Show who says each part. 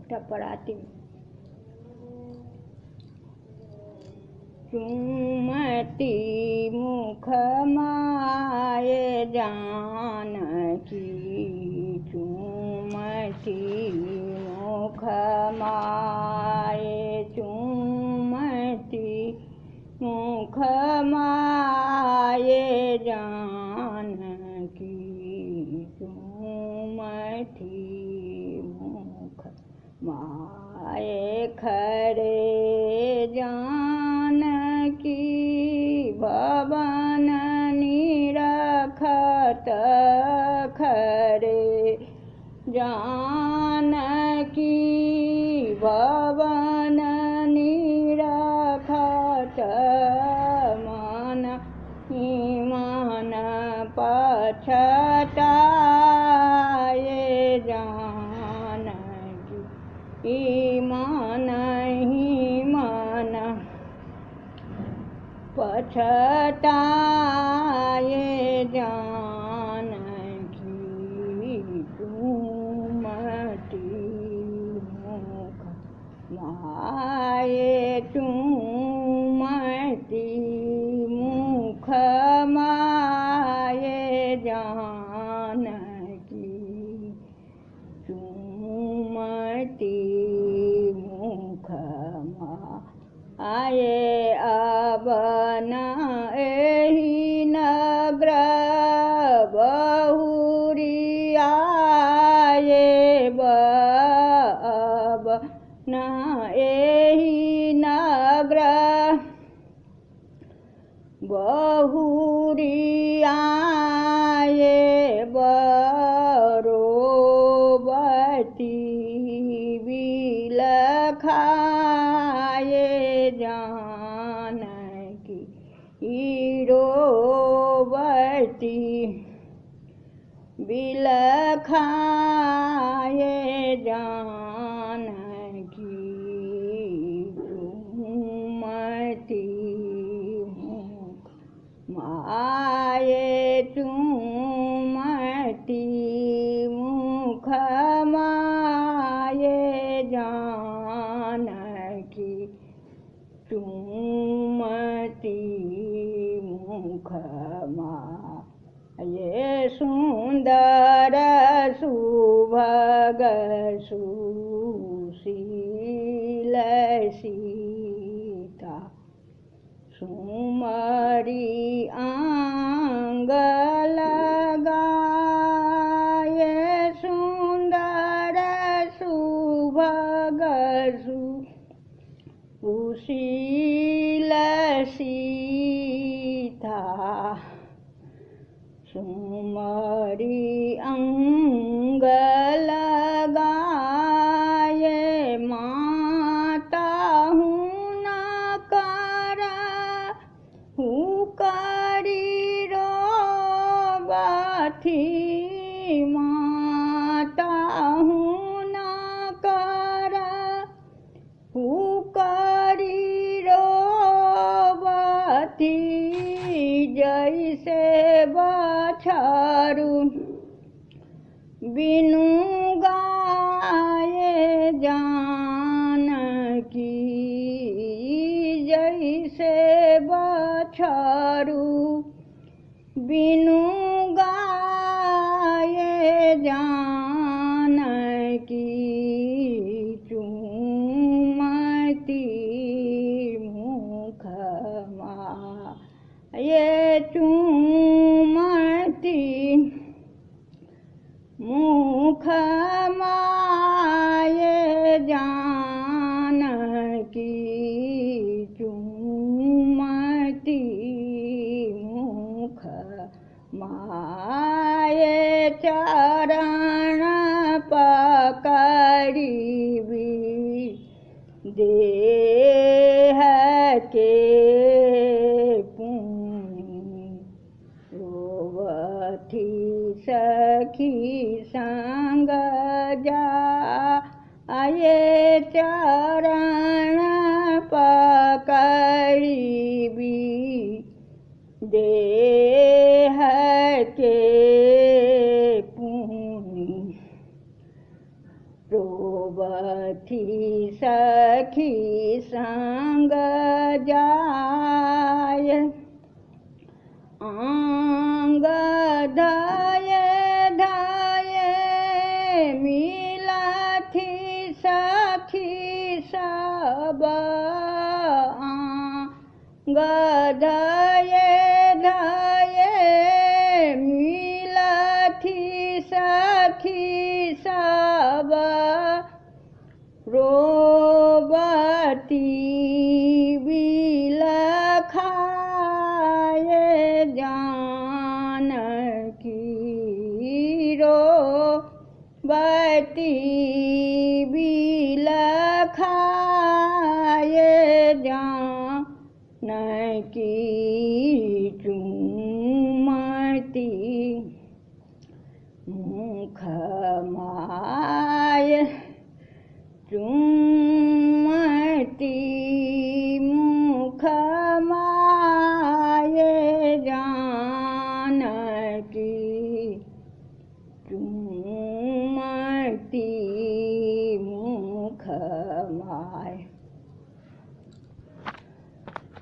Speaker 1: ठप पढ़ाती हूँ। चूमती मुख माये जानकी, चूमती मुख माये, चूमती मुख माये जानकी, चूमती मुख माये खरे जानकी, भवन निरखत खरे जानकी, भवन निरखत मन मन पछताए जानकी, मन ही मन पछताए जानकी, चूमती मुख माये, चूमती मुख माये जानकी, चूमती मुख माये। अब न एहि नगर बहुरी आये, अब न एहि नगर बहुरी आये, बरोबती बिलखाये जानकी, रोवती बिलखाये जानकी, चूमती मुख माये, चूमती मुख माये जानकी, चूमती मुख माये। सुंदर सुभग सुशील सीता, सुमरी अंग लगाए, सुंदर सुभग सुशील सीता, सुमरी अंग लगाए, माता हूँ न कर हूँ करी रोबथी, माता हूँ न कर हूँ करी रोबथी, जैसे बछरू बिनु गाये जानकी, जैसे बछरू बिनु गाये जानकी, चूमती मुख माये, चूमती मुख माये जानकी, चूमती मुख माये। चरण पकड़ी देह के पुण्य, रोवथी सखी संग जाए, चरण पकड़ी देह के पुण्य, रोबथी सखी संग जाय आंग धाये धाये मिलथी सखी सब आंग धाये धाये मिलथी सखी सब रोबती बिलखाए जानकी रोबती बिलखाए जानकी चुमती मुख माय चुमती मुख माये जानकी चुमती मुख माय।